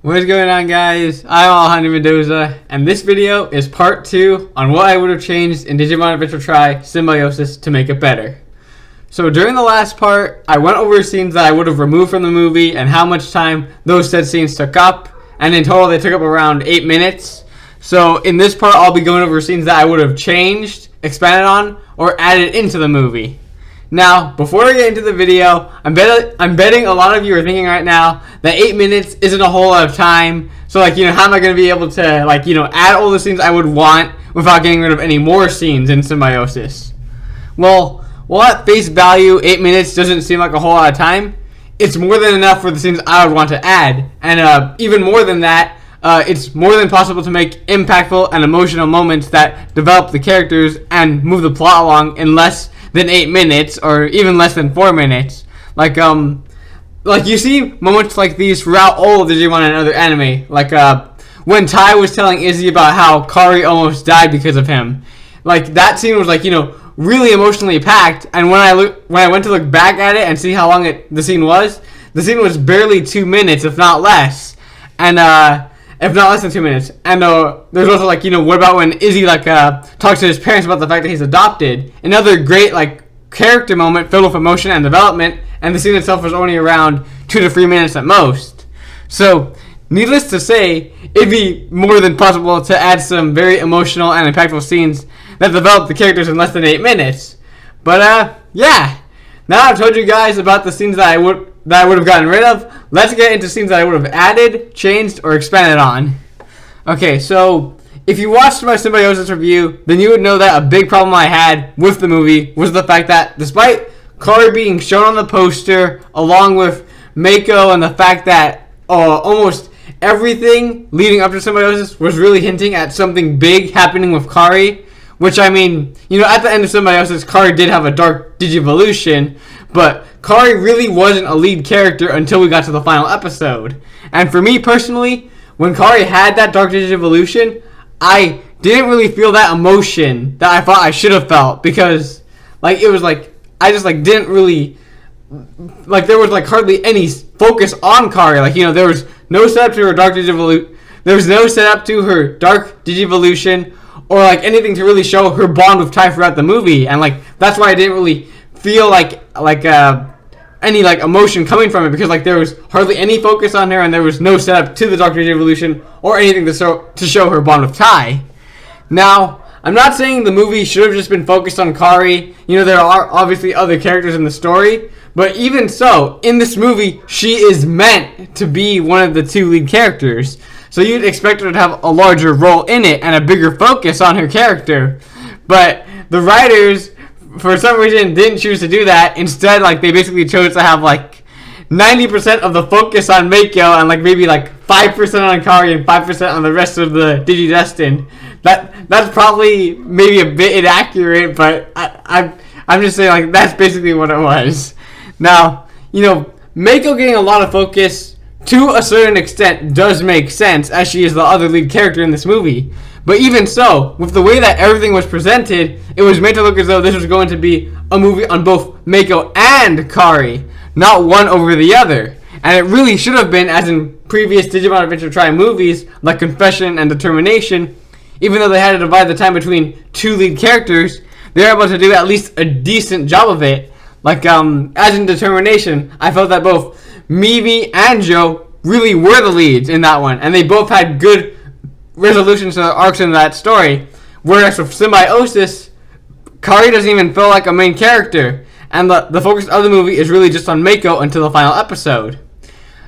What is going on, guys? I'm Alejandro Mendoza, and this video is part 2 on what I would have changed in Digimon Adventure Tri Symbiosis to make it better. So during the last part, I went over scenes that I would have removed from the movie and how much time those said scenes took up, and in total they took up around 8 minutes. So in this part, I'll be going over scenes that I would have changed, expanded on, or added into the movie. Now, before I get into the video, I'm betting a lot of you are thinking right now that 8 minutes isn't a whole lot of time. So, how am I going to be able to, add all the scenes I would want without getting rid of any more scenes in Symbiosis? Well, at face value, 8 minutes doesn't seem like a whole lot of time. It's more than enough for the scenes I would want to add. And even more than that, it's more than possible to make impactful and emotional moments that develop the characters and move the plot along in less than 8 minutes, or even less than 4 minutes. You see moments like these throughout all of Digimon and other anime. When Tai was telling Izzy about how Kari almost died because of him. That scene was really emotionally packed. And when I went to look back at it and see how long the scene was barely 2 minutes, if not less. And if not less than 2 minutes. And there's also what about when Izzy talks to his parents about the fact that he's adopted? Another great character moment filled with emotion and development, and the scene itself was only around 2 to 3 minutes at most. So, needless to say, it'd be more than possible to add some very emotional and impactful scenes that develop the characters in less than 8 minutes. But yeah. Now I've told you guys about the scenes that I would have gotten rid of. Let's get into scenes that I would have added, changed, or expanded on. Okay, so if you watched my Symbiosis review, then you would know that a big problem I had with the movie was the fact that despite Kari being shown on the poster, along with Mako, and the fact that almost everything leading up to Symbiosis was really hinting at something big happening with Kari, which, at the end of Symbiosis, Kari did have a dark Digivolution, but Kari really wasn't a lead character until we got to the final episode. And for me personally, when Kari had that dark Digivolution, I didn't really feel that emotion that I thought I should have felt, because it was I just didn't really there was hardly any focus on Kari. There was no setup to her dark Digivolution. There was no setup to her dark Digivolution, or anything to really show her bond with Tai throughout the movie. And that's why I didn't really feel any emotion coming from it, because there was hardly any focus on her, and there was no setup to the Dark Digivolution or anything to show her bond with Tai. Now, I'm not saying the movie should have just been focused on Kari. There are obviously other characters in the story, but even so, in this movie, she is meant to be one of the two lead characters. So you'd expect her to have a larger role in it and a bigger focus on her character. But the writers, for some reason, didn't choose to do that. Instead, they basically chose to have 90% of the focus on Mako, and maybe 5% on Kari and 5% on the rest of the Digidestined. That's probably maybe a bit inaccurate, but I'm just saying that's basically what it was. Now, Mako getting a lot of focus to a certain extent does make sense, as she is the other lead character in this movie. But even so, with the way that everything was presented, it was made to look as though this was going to be a movie on both Mako and Kari, not one over the other. And it really should have been, as in previous Digimon Adventure Tri movies, like Confession and Determination. Even though they had to divide the time between two lead characters, they were able to do at least a decent job of it. As in Determination, I felt that both Mimi and Joe really were the leads in that one, and they both had good resolutions to the arcs in that story. Whereas with Symbiosis, Kari doesn't even feel like a main character, and the focus of the movie is really just on Mako until the final episode.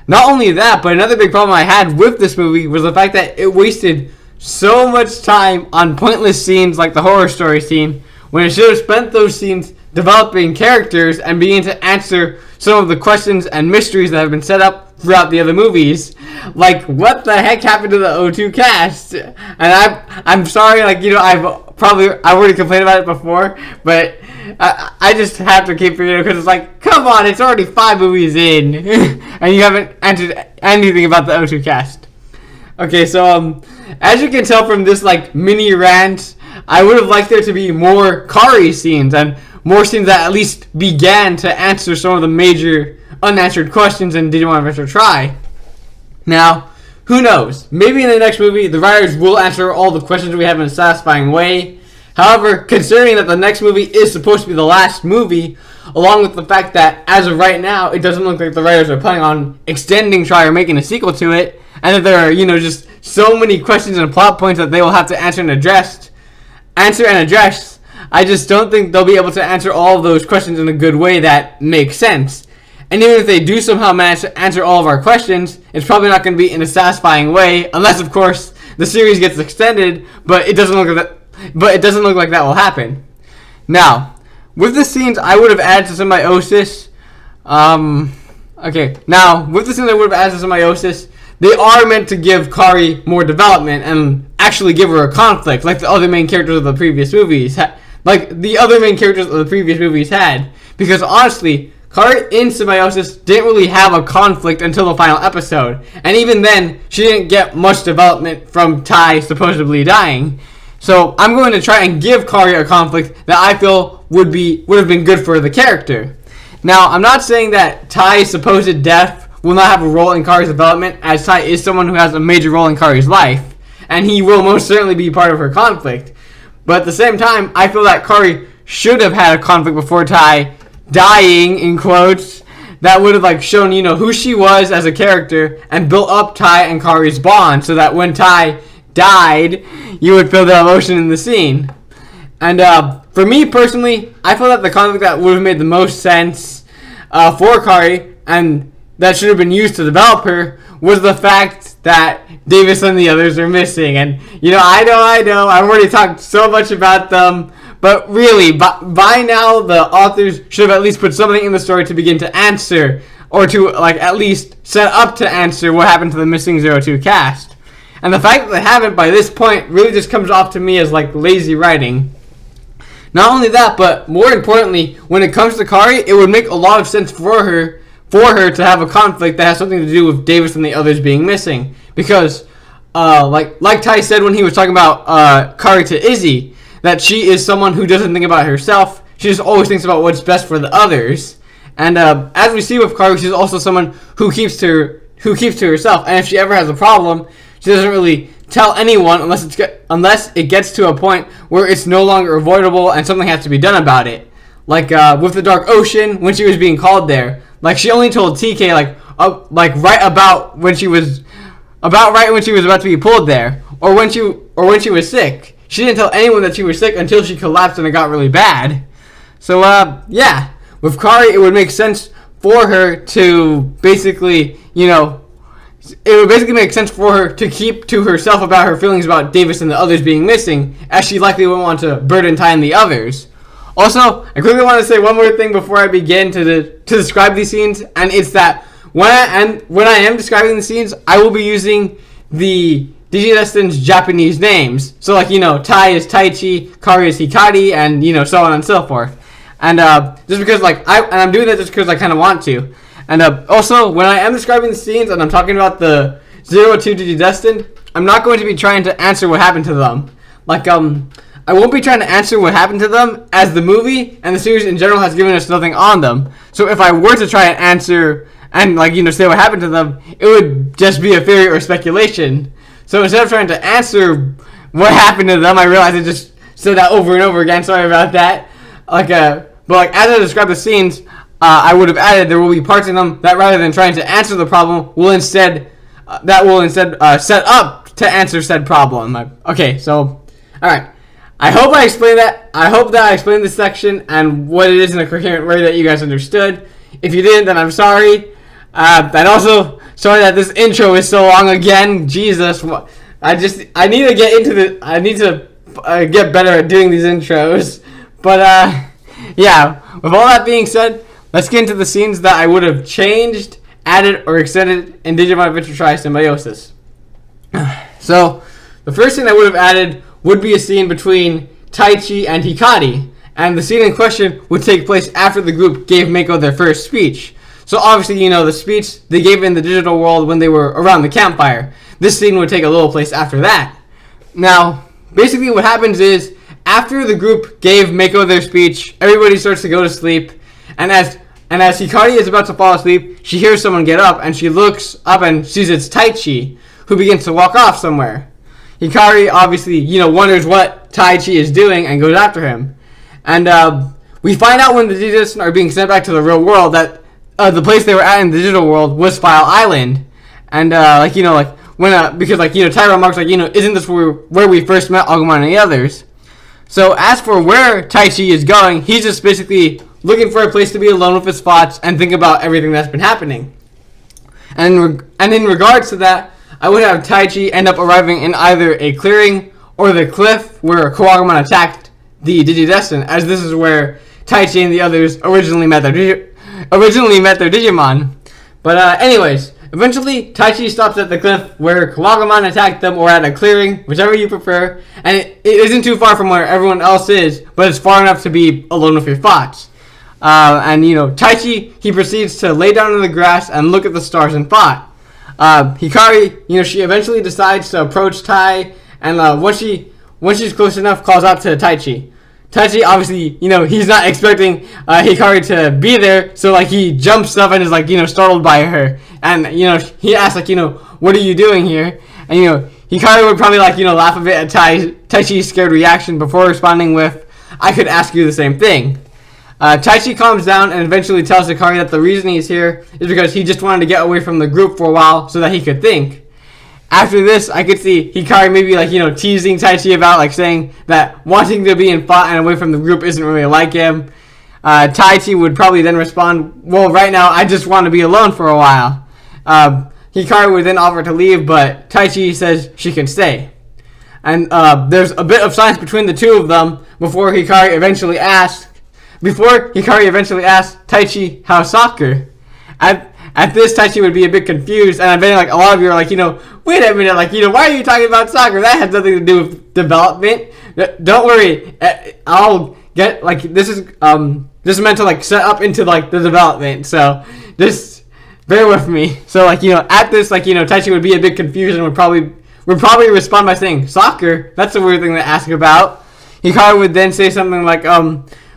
Not only that, but another big problem I had with this movie was the fact that it wasted so much time on pointless scenes like the horror story scene, when it should have spent those scenes developing characters and beginning to answer some of the questions and mysteries that have been set up throughout the other movies. What the heck happened to the O2 cast? And I'm sorry, I've already complained about it before, but I just have to keep it, because it's come on, it's already 5 movies in, and you haven't answered anything about the O2 cast. Okay, so as you can tell from this mini rant, I would have liked there to be more Kari scenes, and more scenes that at least began to answer some of the major unanswered questions in Digimon Adventure Tri. Now, who knows? Maybe in the next movie, the writers will answer all the questions we have in a satisfying way. However, considering that the next movie is supposed to be the last movie, along with the fact that as of right now, it doesn't look like the writers are planning on extending Try or making a sequel to it, and that there are, just so many questions and plot points that they will have to answer and address, I just don't think they'll be able to answer all of those questions in a good way that makes sense. And even if they do somehow manage to answer all of our questions, it's probably not going to be in a satisfying way, unless, of course, the series gets extended, but it doesn't look like that will happen. Now, with the scenes I would have added to Symbiosis, they are meant to give Kari more development and actually give her a conflict, like the other main characters of the previous movies had. Because honestly, Kari in Symbiosis didn't really have a conflict until the final episode, and even then, she didn't get much development from Tai supposedly dying. So I'm going to try and give Kari a conflict that I feel would have been good for the character. Now, I'm not saying that Tai's supposed death will not have a role in Kari's development, as Tai is someone who has a major role in Kari's life, and he will most certainly be part of her conflict. But at the same time, I feel that Kari should have had a conflict before Tai dying, in quotes, that would have shown, who she was as a character and built up Tai and Kari's bond so that when Tai died, you would feel the emotion in the scene. And for me personally, I feel that the conflict that would have made the most sense for Kari and that should have been used to develop her was the fact that Davis and the others are missing. And I know I've already talked so much about them, but really, by now, the authors should have at least put something in the story to begin to answer, or to, at least set up to answer what happened to the missing 02 cast. And the fact that they haven't by this point really just comes off to me as, lazy writing. Not only that, but more importantly, when it comes to Kari, it would make a lot of sense for her to have a conflict that has something to do with Davis and the others being missing. Because, like Tai said when he was talking about Kari to Izzy, that she is someone who doesn't think about herself. She just always thinks about what's best for the others. And as we see with Kari, she's also someone who keeps to herself. And if she ever has a problem, she doesn't really tell anyone unless it gets to a point where it's no longer avoidable and something has to be done about it. Like with the Dark Ocean, when she was being called there. She only told TK right when she was about to be pulled there, or when she was sick. She didn't tell anyone that she was sick until she collapsed and it got really bad. So with Kari, it would make sense for her to basically, make sense for her to keep to herself about her feelings about Davis and the others being missing, as she likely wouldn't want to burden Tai and the others. Also, I quickly want to say one more thing before I begin to describe these scenes, and it's that when I am describing the scenes, I will be using the Digidestined's Japanese names. So, Tai is Taichi, Kari is Hikari, and, so on and so forth. And just because, I'm doing that just because I kind of want to. And also, when I am describing the scenes and I'm talking about the 02 Digidestined, I'm not going to be trying to answer what happened to them. I won't be trying to answer what happened to them, as the movie and the series in general has given us nothing on them. So if I were to try and answer and, say what happened to them, it would just be a theory or speculation. So instead of trying to answer what happened to them, I realized I just said that over and over again. Sorry about that. But as I described the scenes, I would have added there will be parts in them that rather than trying to answer the problem, will instead set up to answer said problem. Okay, so all right. I hope I explained that. I hope that I explained this section and what it is in a coherent way that you guys understood. If you didn't, then I'm sorry. And also, sorry that this intro is so long again. Jesus, I need to get into the. I need to get better at doing these intros. But yeah. With all that being said, let's get into the scenes that I would have changed, added, or extended in Digimon Adventure Tri Symbiosis. So, the first scene I would have added would be a scene between Taichi and Hikari, and the scene in question would take place after the group gave Mako their first speech. So obviously, the speech they gave in the digital world when they were around the campfire. This scene would take a little place after that. Now, basically what happens is, after the group gave Mako their speech, everybody starts to go to sleep, and as Hikari is about to fall asleep, she hears someone get up, and she looks up and sees it's Taichi, who begins to walk off somewhere. Hikari obviously, wonders what Taichi is doing and goes after him. And we find out when the Digidestined are being sent back to the real world that the place they were at in the digital world was File Island. And because Tyra remarks isn't this where we first met Agumon and the others? So as for where Taichi is going, he's just basically looking for a place to be alone with his thoughts and think about everything that's been happening. And in regards to that, I would have Taichi end up arriving in either a clearing or the cliff where Kawagumon attacked the Digidestined, as this is where Taichi and the others originally met their Digimon. But anyways, eventually Taichi stops at the cliff where Kawagumon attacked them, or at a clearing, whichever you prefer, and it isn't too far from where everyone else is, but it's far enough to be alone with your thoughts. Taichi, he proceeds to lay down in the grass and look at the stars in thought. Hikari, she eventually decides to approach Tai, and once she's close enough, calls out to Taichi. Taichi, obviously, he's not expecting Hikari to be there, so he jumps up and is startled by her, and he asks what are you doing here? And Hikari would probably laugh a bit at Taichi's scared reaction before responding with, I could ask you the same thing. Taichi calms down and eventually tells Hikari that the reason he's here is because he just wanted to get away from the group for a while so that he could think. After this, I could see Hikari maybe teasing Taichi about saying that wanting to be in thought and away from the group isn't really like him. Taichi would probably then respond, well, right now I just want to be alone for a while. Hikari would then offer to leave, but Taichi says she can stay. And there's a bit of silence between the two of them before Hikari eventually asks Taichi how's soccer. At this, Taichi would be a bit confused, and I bet a lot of you are wait a minute, why are you talking about soccer? That has nothing to do with development. Don't worry, I'll get this is meant to set up into the development. So just bear with me. So at this Taichi would be a bit confused and would probably respond by saying soccer. That's a weird thing to ask about. Hikari would then say something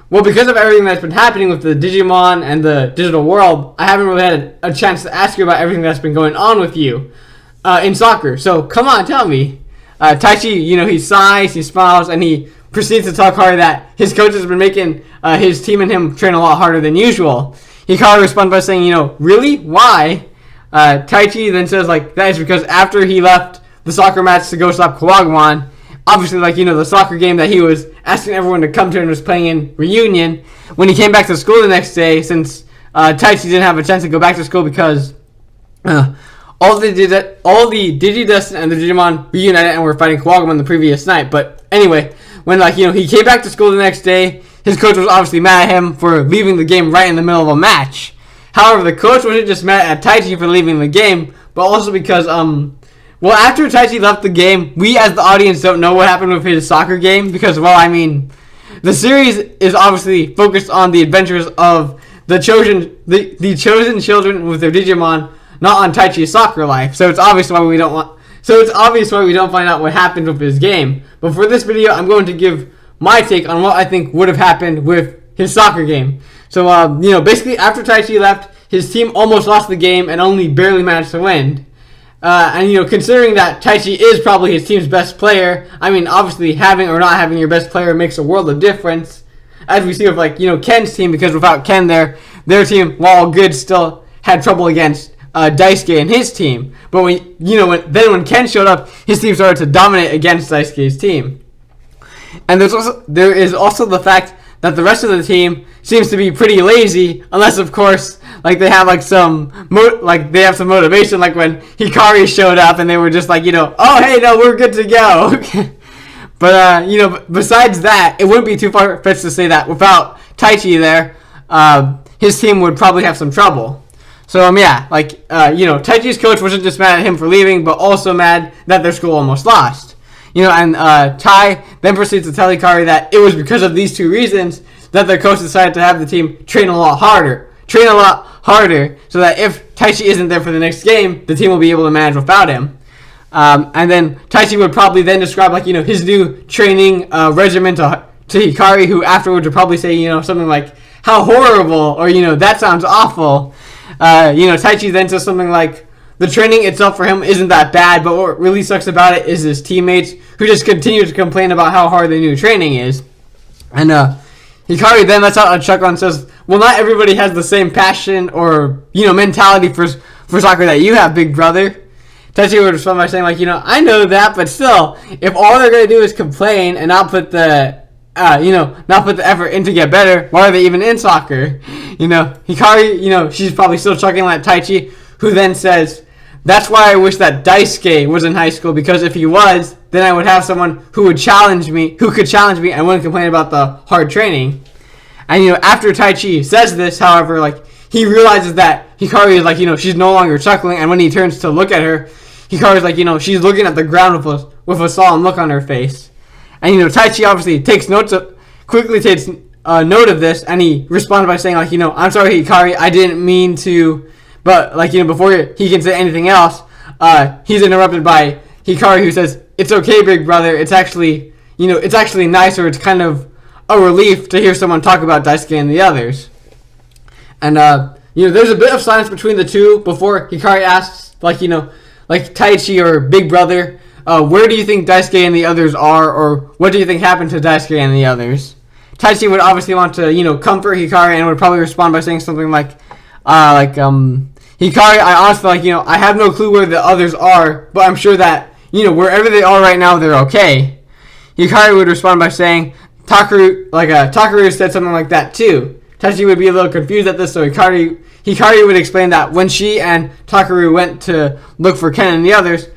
well, because of everything that's been happening with the Digimon and the digital world, I haven't really had a chance to ask you about everything that's been going on with you in soccer. So come on, tell me. Taichi, he sighs, he smiles, and he proceeds to tell Hikari that his coach has been making his team and him train a lot harder than usual. Hikari responds by saying, really? Why? Taichi then says, that is because after he left the soccer match to go stop Kawagumon, obviously, the soccer game that he was asking everyone to come to and was playing in reunion, when he came back to school the next day, since Taichi didn't have a chance to go back to school because all the Digidestined and the Digimon reunited and were fighting Kawagumon the previous night. But anyway, when he came back to school the next day, his coach was obviously mad at him for leaving the game right in the middle of a match. However, the coach wasn't just mad at Taichi for leaving the game, but also because after Taichi left the game, we as the audience don't know what happened with his soccer game because, the series is obviously focused on the adventures of the chosen children with their Digimon, not on Taichi's soccer life. So it's obvious why we don't find out what happened with his game. But for this video, I'm going to give my take on what I think would have happened with his soccer game. So basically after Taichi left, his team almost lost the game and only barely managed to win. Considering that Taichi is probably his team's best player, obviously having or not having your best player makes a world of difference. As we see with Ken's team, because without Ken their team, while good, still had trouble against Daisuke and his team. But when Ken showed up, his team started to dominate against Daisuke's team. And there is also the fact that the rest of the team seems to be pretty lazy, unless of course they have some motivation, like when Hikari showed up and they were just oh hey, no, we're good to go. But besides that, it wouldn't be too far-fetched to say that without Taichi there, his team would probably have some trouble. So Taichi's coach wasn't just mad at him for leaving, but also mad that their school almost lost. And Tai then proceeds to tell Hikari that it was because of these two reasons that their coach decided to have the team train a lot harder, so that if Taichi isn't there for the next game, the team will be able to manage without him. And then Taichi would probably then describe his new training regimen to Hikari, who afterwards would probably say something like, how horrible, or that sounds awful. Taichi then says something like, the training itself for him isn't that bad, but what really sucks about it is his teammates who just continue to complain about how hard the new training is. And Hikari then lets out a chuckle and says, well, not everybody has the same passion or, mentality for soccer that you have, big brother. Taichi would respond by saying, I know that, but still, if all they're going to do is complain and not put the effort in to get better, why are they even in soccer? Hikari, she's probably still chuckling at Taichi, who then says, that's why I wish that Daisuke was in high school, because if he was, then I would have someone who could challenge me and wouldn't complain about the hard training. And, after Taichi says this, however, he realizes that Hikari is she's no longer chuckling, and when he turns to look at her, Hikari's she's looking at the ground with a solemn look on her face. And, Taichi obviously quickly takes note of this, and he responds by saying, I'm sorry, Hikari, I didn't mean to, but, before he can say anything else, he's interrupted by Hikari, who says, it's okay, big brother, it's actually nice, or it's kind of a relief to hear someone talk about Daisuke and the others. And, there's a bit of silence between the two before Hikari asks, Taichi or big brother, where do you think Daisuke and the others are, or what do you think happened to Daisuke and the others? Taichi would obviously want to, comfort Hikari and would probably respond by saying something Hikari, I honestly, I have no clue where the others are, but I'm sure that, wherever they are right now, they're okay. Hikari would respond by saying, Takaru said something like that too. Taichi would be a little confused at this, so Hikari would explain that when she and Takaru went to look for Ken and the others,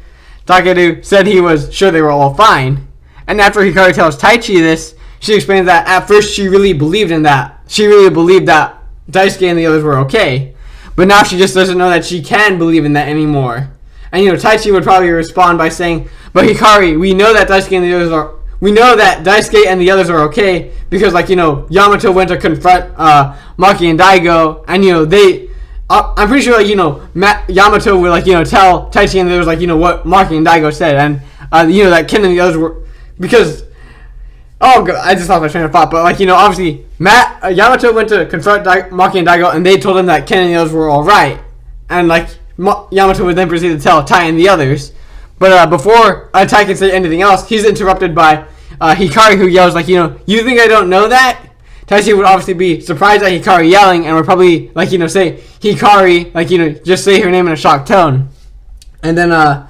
Takaru said he was sure they were all fine. And after Hikari tells Taichi this, she explains that at first she really believed in that. She really believed that Daisuke and the others were okay. But now she just doesn't know that she can believe in that anymore. And Taichi would probably respond by saying, but Hikari, we know that Daisuke and the others are okay because Yamato went to confront Maki and Daigo, and they I'm pretty sure Yamato would tell Taichi and the others what Maki and Daigo said, and that Ken and the others were, because oh god, I just lost my train of thought, but obviously Yamato went to confront Maki and Daigo, and they told him that Ken and the others were all right, and Yamato would then proceed to tell Tai and the others. But before Tai can say anything else, he's interrupted by Hikari, who yells you think I don't know that? Taichi would obviously be surprised at Hikari yelling, and would probably say Hikari, just say her name in a shocked tone. And then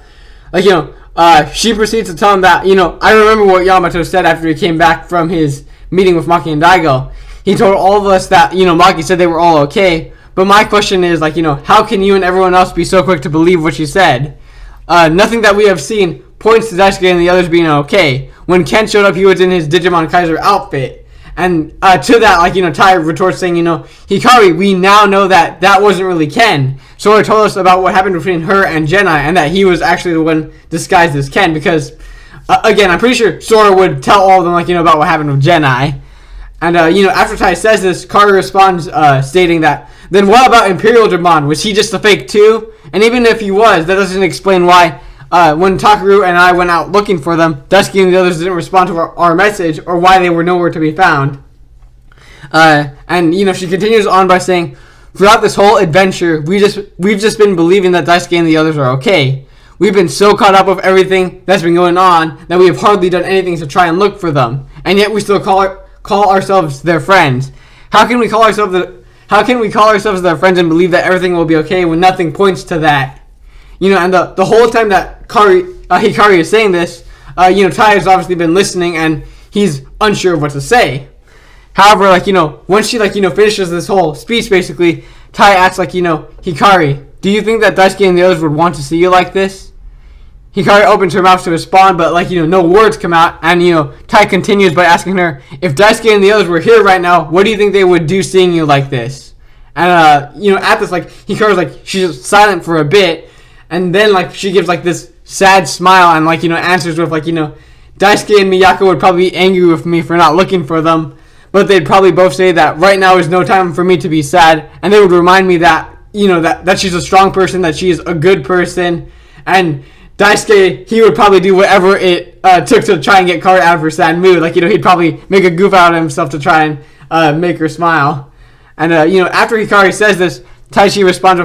she proceeds to tell him that I remember what Yamato said after he came back from his meeting with Maki and Daigo. He told all of us that Maki said they were all okay, but my question is how can you and everyone else be so quick to believe what she said? Nothing that we have seen points to Daisuke and the others being okay. When Ken showed up, he was in his Digimon Kaiser outfit. And to that, Tai retorts saying, Hikari, we now know that wasn't really Ken. Sora told us about what happened between her and Gennai, and that he was actually the one disguised as Ken, because, again, I'm pretty sure Sora would tell all of them, about what happened with Gennai. And, after Tai says this, Karu responds, stating that, then what about Imperial Dramon? Was he just a fake too? And even if he was, that doesn't explain why, when Takaru and I went out looking for them, Daisuke and the others didn't respond to our message, or why they were nowhere to be found. And she continues on by saying, throughout this whole adventure, we've just been believing that Daisuke and the others are okay. We've been so caught up with everything that's been going on that we have hardly done anything to try and look for them, and yet we still call ourselves their friends. How can we call ourselves their friends and believe that everything will be okay when nothing points to that? And the whole time that Hikari is saying this, Tai has obviously been listening, and he's unsure of what to say. However, once she, finishes this whole speech, basically, Tai asks, Hikari, do you think that Daisuke and the others would want to see you like this? Hikari opens her mouth to respond, but, no words come out, and, Tai continues by asking her, if Daisuke and the others were here right now, what do you think they would do seeing you like this? And, at this, Hikari's, she's silent for a bit, and then, she gives, this sad smile and, answers with, Daisuke and Miyako would probably be angry with me for not looking for them, but they'd probably both say that right now is no time for me to be sad, and they would remind me that, that she's a strong person, that she's a good person, and Daisuke, he would probably do whatever it took to try and get Karu out of her sad mood. He'd probably make a goof out of himself to try and make her smile. And, after Hikari says this, Taichi responds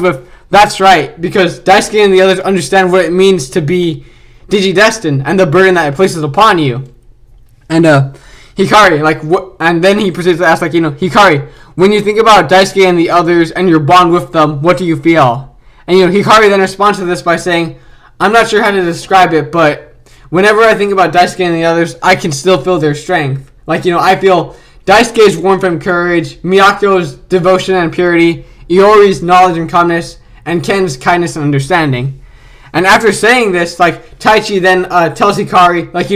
with, that's right, because Daisuke and the others understand what it means to be Digidestined and the burden that it places upon you. And Hikari, like, what? And then he proceeds to ask, like, Hikari, when you think about Daisuke and the others and your bond with them, what do you feel? And Hikari then responds to this by saying, I'm not sure how to describe it, but whenever I think about Daisuke and the others, I can still feel their strength. Like, I feel Daisuke's warmth and courage, Miyako's devotion and purity, Iori's knowledge and calmness, and Ken's kindness and understanding. And after saying this, like, Taichi then tells Hikari, like,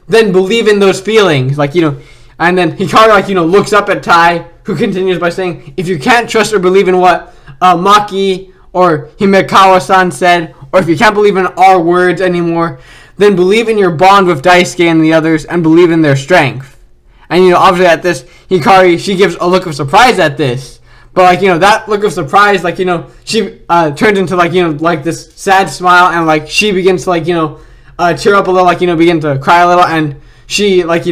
then believe in those feelings, like, and then Hikari, like, looks up at Tai, who continues by saying, if you can't trust or believe in what Maki or Himekawa-san said, or if you can't believe in our words anymore, then believe in your bond with Daisuke and the others and believe in their strength. And, obviously at this, Hikari, she gives a look of surprise at this. But, like, that look of surprise, like, she turns into, like, like this sad smile, and, like, she begins to, like, tear up a little, like, begin to cry a little, and she, like,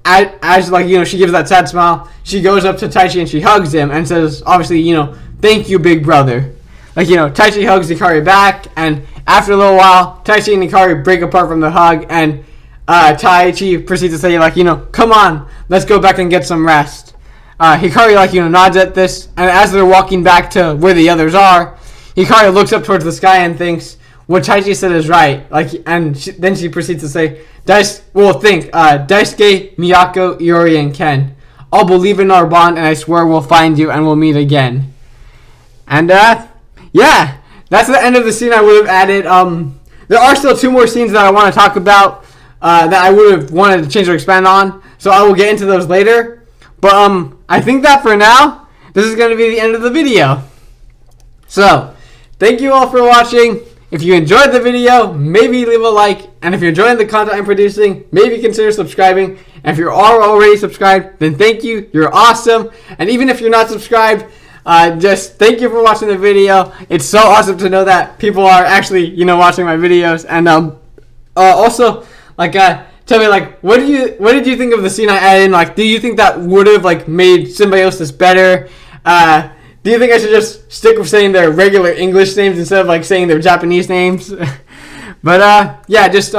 as like, she gives that sad smile, she goes up to Taichi and she hugs him and says, obviously, thank you, big brother. Like, Taichi hugs Hikari back, and after a little while, Taichi and Hikari break apart from the hug, and Taichi proceeds to say, like, come on, let's go back and get some rest. Hikari, like, nods at this, and as they're walking back to where the others are, Hikari looks up towards the sky and thinks, what Taichi said is right. Like, and then she proceeds to say, Daisuke, Miyako, Iori, and Ken. I'll believe in our bond, and I swear we'll find you and we'll meet again. And, yeah, that's the end of the scene I would have added. There are still 2 more scenes that I want to talk about, that I would have wanted to change or expand on, so I will get into those later. But, I think that for now, this is going to be the end of the video. So, thank you all for watching. If you enjoyed the video, maybe leave a like. And if you're enjoying the content I'm producing, maybe consider subscribing. And if you're already subscribed, then thank you. You're awesome. And even if you're not subscribed, just thank you for watching the video. It's so awesome to know that people are actually, watching my videos. And also, like, tell me, like, what did you think of the scene I added in? Like, do you think that would have, like, made Symbiosis better? Do you think I should just stick with saying their regular English names instead of, like, saying their Japanese names? But, yeah, just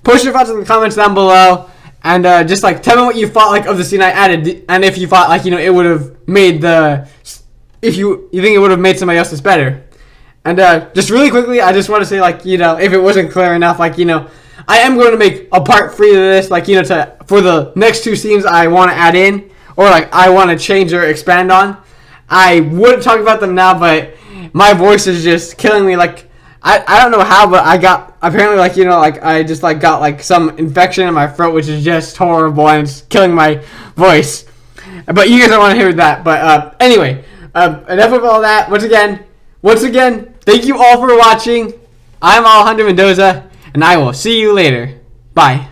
post your thoughts in the comments down below. And just, like, tell me what you thought, like, of the scene I added. And if you thought, like, it would have made if you think it would have made Symbiosis better. And just really quickly, I just want to say, like, if it wasn't clear enough, like, I am going to make a part 3 of this, like, for the next 2 scenes I want to add in, or, like, I want to change or expand on. I would talk about them now, but my voice is just killing me. Like, I don't know how, but I got, apparently, like, like, I just, like, got, like, some infection in my throat, which is just horrible, and it's killing my voice. But you guys don't want to hear that. But, anyway, enough of all that. Once again, thank you all for watching. I'm Alejandro Mendoza, and I will see you later. Bye.